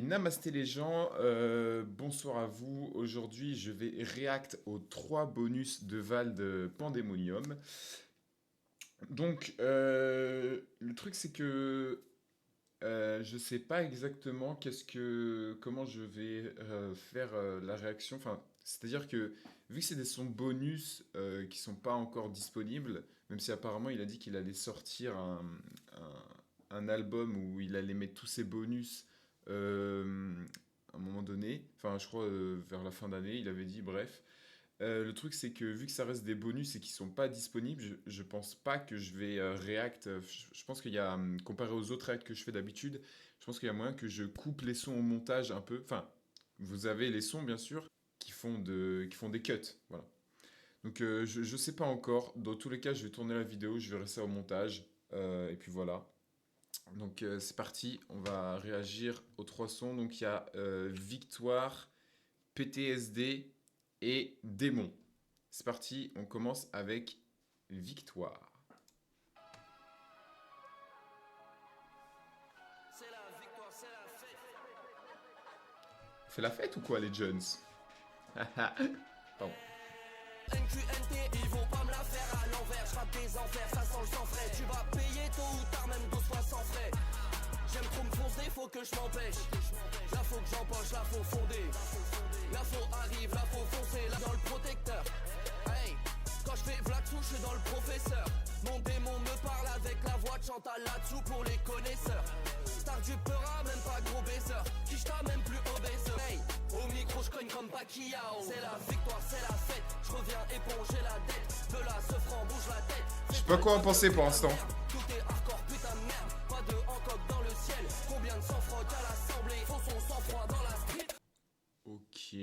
Namasté les gens, bonsoir à vous. Aujourd'hui, je vais react aux 3 bonus de Val de Pandemonium. Donc, le truc c'est que je sais pas exactement comment je vais faire la réaction. Enfin, c'est-à-dire que vu que c'est des sons bonus qui sont pas encore disponibles, même si apparemment il a dit qu'il allait sortir un album où il allait mettre tous ses bonus à un moment donné. Enfin, je crois vers la fin d'année, il avait dit. Bref. Le truc, c'est que vu que ça reste des bonus et qu'ils sont pas disponibles, je pense pas que je vais react. Je pense qu'il y a, comparé aux autres reacts que je fais d'habitude, je pense qu'il y a moyen que je coupe les sons au montage un peu. Enfin, vous avez les sons, bien sûr, qui font des cuts. Voilà. Donc, je sais pas encore. Dans tous les cas, je vais tourner la vidéo, je verrai ça au montage. Et puis voilà. Donc, c'est parti. On va réagir aux 3 sons. Donc, il y a Victoire, PTSD et Démon. C'est parti, on commence avec Victoire. C'est la victoire, c'est la fête. On fait la fête ou quoi les Jones? Pardon. NQNT, ils vont pas me la faire à l'envers. J'rappe des enfers, ça sent le sang frais. Tu vas payer tôt ou tard, même 12 fois sans frais. J'aime trop me foncer, faut que je m'empêche. Là faut que j'empoche, là faut fonder. Là faut arrive, là faut foncer, là dans le protecteur. Hey, quand je fais Vlaxou, je suis dans le professeur. Mon démon me parle avec la voix de Chantal là-dessous pour les connaisseurs. Star du Peura, même pas gros baisseur. Quicheta, même plus obèse. Hey, au micro, je cogne comme Pacquiao. C'est la victoire, c'est la fête. Je reviens éponger la dette. De là, ce franc bouge la tête. Je sais pas quoi en penser pour l'instant. Tout est hardcore, putain de merde. Pas de Hancock dans le ciel. Combien de sang-froid à l'assemblée. Faut son sang-froid dans la street. Ok.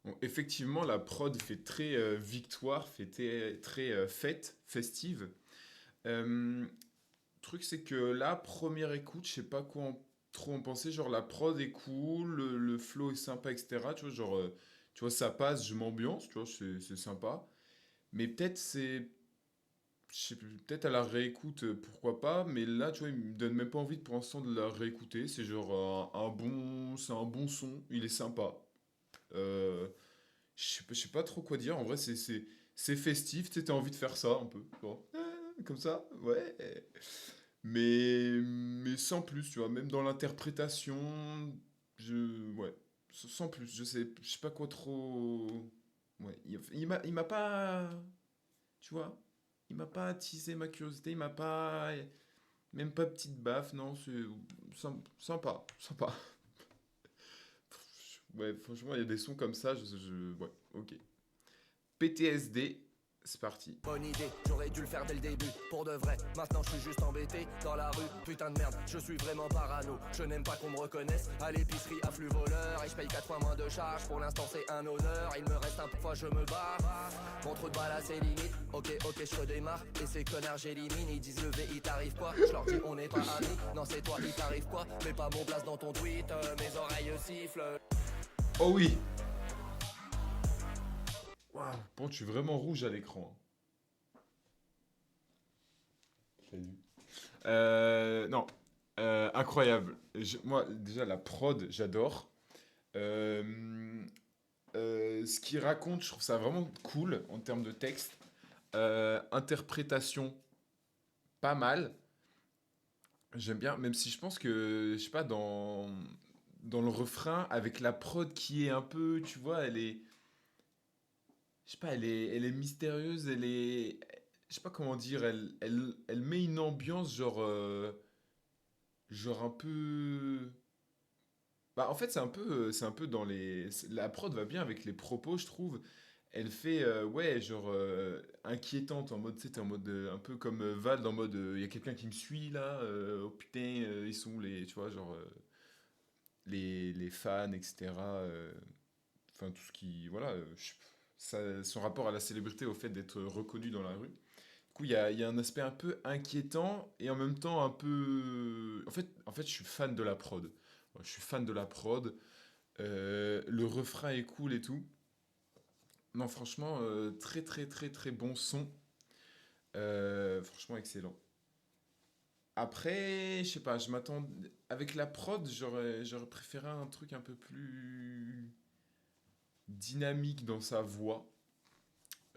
Bon, effectivement, la prod fait très victoire, fait très fête, festive. Euh, truc, c'est que là, première écoute, je sais pas trop en penser. Genre, la prod est cool, le flow est sympa, etc. Tu vois, genre, tu vois, ça passe, je m'ambiance, tu vois, c'est sympa. Mais peut-être je sais plus, peut-être à la réécoute, pourquoi pas, mais là, tu vois, il me donne même pas envie pour l'instant de la réécouter. C'est genre c'est un bon son, il est sympa. Euh, je sais pas trop quoi dire. En vrai, c'est festif. Tu sais, t'as envie de faire ça un peu. Bon, comme ça, ouais. Mais sans plus, tu vois. Même dans l'interprétation, ouais, sans plus. Je sais pas quoi trop. Ouais, il m'a pas, tu vois, il m'a pas attisé ma curiosité. Il m'a pas, même pas petite baffe, non. C'est sympa, sympa. Ouais, franchement, il y a des sons comme ça. Ouais, ok. PTSD, c'est parti. Bonne idée, j'aurais dû le faire dès le début. Pour de vrai, maintenant je suis juste embêté dans la rue. Putain de merde, je suis vraiment parano. Je n'aime pas qu'on me reconnaisse. À l'épicerie, afflux voleur. Et je paye 4 fois moins de charges. Pour l'instant, c'est un honneur. Il me reste un peu, fois je me barre. Mon trou de balle a ses limites. Ok, je redémarre. Et ces connards, j'élimine. Ils disent le V, il t'arrive quoi? Je leur dis, on n'est pas amis. Non, c'est toi, il t'arrive quoi? Mets pas mon place dans ton tweet. Mes oreilles sifflent. Oh oui. Waouh. Bon, tu es vraiment rouge à l'écran. J'ai vu. Non. Incroyable. Moi, déjà, la prod, j'adore. Euh, ce qu'il raconte, je trouve ça vraiment cool en termes de texte. Interprétation, pas mal. J'aime bien, même si je pense que, je sais pas, dans le refrain, avec la prod qui est un peu, tu vois, je sais pas, elle est mystérieuse, je sais pas comment dire, elle met une ambiance genre un peu, bah en fait c'est un peu la prod va bien avec les propos, je trouve. Elle fait, ouais, genre inquiétante en mode, tu sais, t'es en mode un peu comme Vald en mode, il y a quelqu'un qui me suit là, oh putain, ils sont où les, tu vois, genre les fans, etc. Enfin tout ce qui, voilà, son rapport à la célébrité, au fait d'être reconnu dans la rue. Du coup, il y a un aspect un peu inquiétant et en même temps un peu. En fait, je suis fan de la prod. Ouais, je suis fan de la prod. Le refrain est cool et tout. Non, franchement, très très très très bon son. Franchement, excellent. Après, je sais pas, je m'attends. Avec la prod, j'aurais préféré un truc un peu plus dynamique dans sa voix.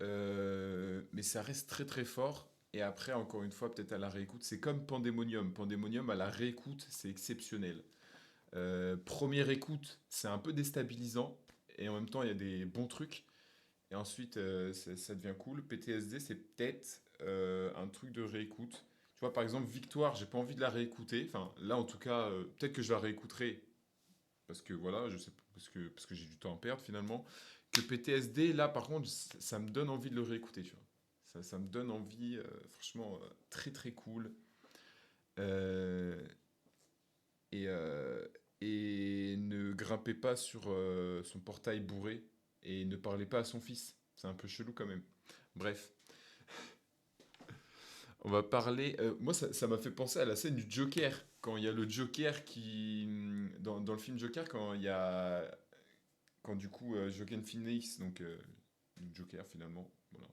Mais ça reste très très fort. Et après, encore une fois, peut-être à la réécoute, c'est comme Pandemonium. Pandemonium, à la réécoute, c'est exceptionnel. Première écoute, c'est un peu déstabilisant. Et en même temps, il y a des bons trucs. Et ensuite, ça devient cool. PTSD, c'est peut-être un truc de réécoute. Tu vois, par exemple, Victoire, j'ai pas envie de la réécouter. Enfin, là, en tout cas, peut-être que je la réécouterai. Parce que voilà, je sais pas, parce que j'ai du temps à perdre finalement. Que PTSD, là, par contre, ça me donne envie de le réécouter, tu vois. Ça me donne envie, franchement, très très cool. Euh, et, euh, et ne grimpez pas sur son portail bourré et ne parlez pas à son fils. C'est un peu chelou quand même. Bref, on va parler. Moi, ça m'a fait penser à la scène du Joker. Quand il y a le Joker qui. Dans le film Joker, quand il y a. Quand du coup, Joaquin Phoenix, donc le Joker finalement, voilà,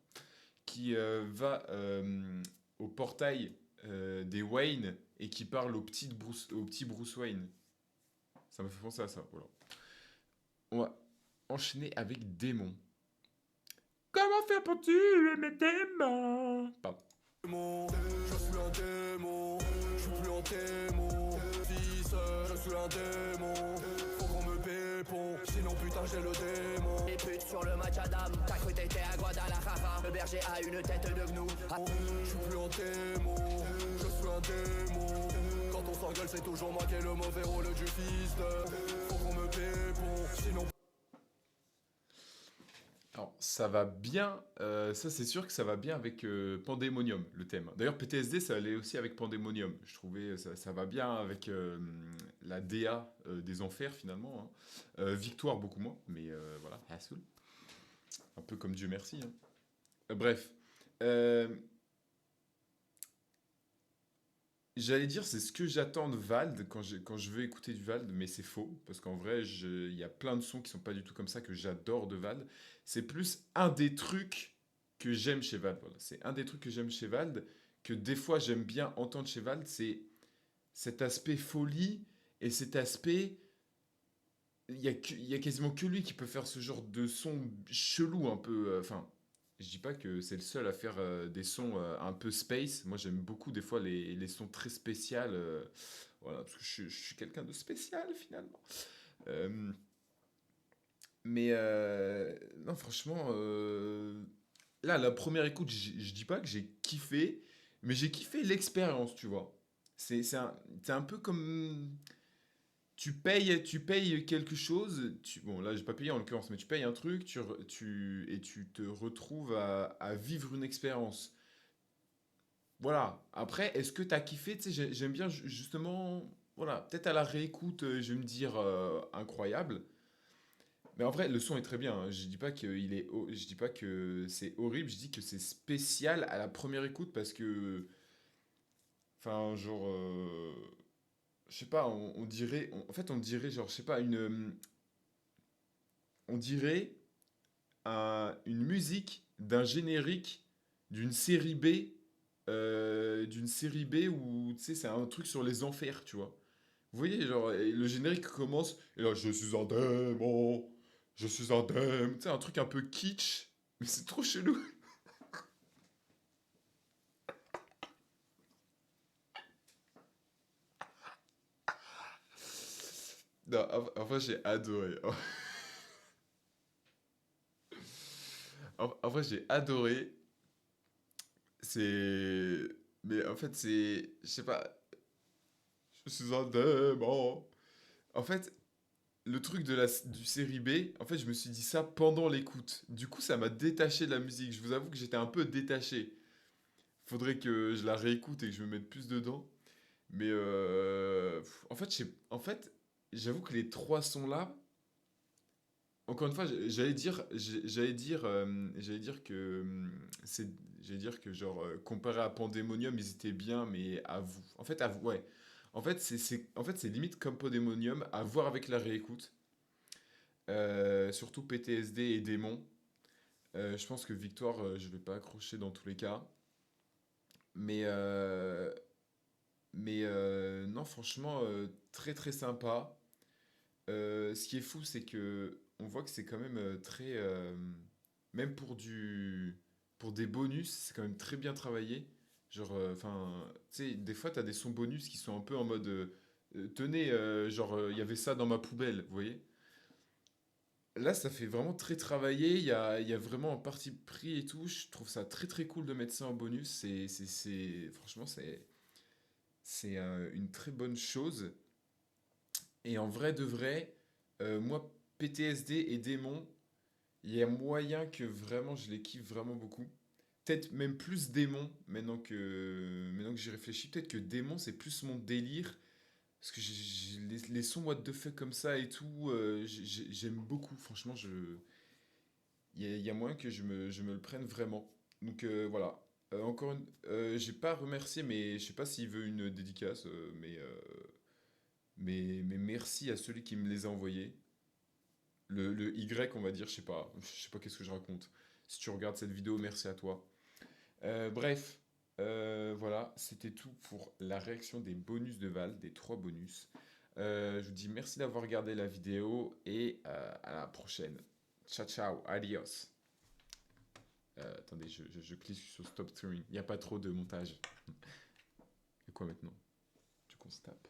qui va au portail des Wayne et qui parle au petit Bruce Wayne. Ça m'a fait penser à ça, voilà. On va enchaîner avec Démon. Comment faire pour tuer mes démons? Pardon. Je suis un démon, je suis plus un démon. Fils, je suis un démon. Faut qu'on me pépon, sinon putain j'ai le démon. Les putes sur le match Adam, t'as cru t'étais à Guadalajara. Le berger a une tête de gnou. Je suis plus un démon, je suis un démon. Quand on s'engueule, c'est toujours moi qui ai le mauvais rôle du fils de. Faut qu'on me pépon, sinon. Alors, ça va bien, ça c'est sûr que ça va bien avec Pandemonium, le thème. D'ailleurs, PTSD, ça allait aussi avec Pandemonium. Je trouvais ça va bien avec la DA des enfers finalement, hein. Victoire beaucoup moins, mais voilà, Hassel. Un peu comme Dieu merci, hein. Bref, Euh, j'allais dire c'est ce que j'attends de Vald quand je veux écouter du Vald, mais c'est faux, parce qu'en vrai, il y a plein de sons qui sont pas du tout comme ça que j'adore de Vald. C'est plus un des trucs que j'aime chez Vald. Voilà. C'est un des trucs que j'aime chez Vald, que des fois j'aime bien entendre chez Vald, c'est cet aspect folie et cet aspect. Il y a quasiment que lui qui peut faire ce genre de son chelou un peu. Enfin, je dis pas que c'est le seul à faire des sons un peu space. Moi, j'aime beaucoup des fois les sons très spéciaux. Voilà, parce que je suis quelqu'un de spécial finalement. Euh, mais non, franchement, là, la première écoute, je dis pas que j'ai kiffé, mais j'ai kiffé l'expérience, tu vois. C'est un peu comme tu payes quelque chose, bon là j'ai pas payé en l'occurrence, mais tu payes un truc, et tu te retrouves à vivre une expérience. Voilà. Après, est-ce que t'as kiffé? Tu sais, j'aime bien justement, voilà, peut-être à la réécoute, je vais me dire incroyable. Mais en vrai, le son est très bien, hein. Je dis pas je dis pas que c'est horrible, je dis que c'est spécial à la première écoute parce que, enfin, genre, je sais pas, on dirait, en fait, on dirait genre, je sais pas, on dirait une musique d'un générique d'une série B, où tu sais, c'est un truc sur les enfers, tu vois. Vous voyez, genre, et le générique commence, et là, je suis un démon, je suis un démon, tu sais, un truc un peu kitsch, mais c'est trop chelou. Non, en vrai, j'ai adoré. En vrai, j'ai adoré. C'est. Mais en fait, c'est. Je sais pas. Je suis un démon. En fait, le truc du série B, en fait, je me suis dit ça pendant l'écoute. Du coup, ça m'a détaché de la musique. Je vous avoue que j'étais un peu détaché. Faudrait que je la réécoute et que je me mette plus dedans. Mais en fait, en fait, j'avoue que les trois sons là, encore une fois, j'allais dire que c'est, j'allais dire que genre comparé à Pandemonium, ils étaient bien, mais à vous. En fait, à vous, ouais. En fait, c'est limite comme Pandemonium, à voir avec la réécoute. Surtout PTSD et Démon. Je pense que Victoire, je vais pas accrocher dans tous les cas. Mais, euh, Mais non, franchement, très très sympa. Ce qui est fou, c'est que on voit que c'est quand même très, même pour des bonus, c'est quand même très bien travaillé. Genre, enfin, tu sais, des fois, t'as des sons bonus qui sont un peu en mode, tenez, genre, il y avait ça dans ma poubelle, vous voyez? Là, ça fait vraiment très travaillé. Il y a vraiment un parti pris et tout. Je trouve ça très très cool de mettre ça en bonus. Franchement, c'est une très bonne chose. Et en vrai de vrai, moi, PTSD et Démon, il y a moyen que vraiment je les kiffe vraiment beaucoup. Peut-être même plus Démon, maintenant que j'y réfléchis. Peut-être que Démon, c'est plus mon délire. Parce que les sons what the fuck comme ça et tout, j'aime beaucoup. Franchement, il y a moyen que je me le prenne vraiment. Donc voilà. J'ai pas remercié, mais je sais pas s'il veut une dédicace, mais merci à celui qui me les a envoyés. Le Y, on va dire, je sais pas qu'est-ce que je raconte. Si tu regardes cette vidéo, merci à toi. Bref, voilà, c'était tout pour la réaction des bonus de Val, des trois bonus. Je vous dis merci d'avoir regardé la vidéo et à la prochaine. Ciao, ciao, adios. Attendez, je clique sur stop streaming. Il n'y a pas trop de montage. Et quoi maintenant? Tu qu'on se tape.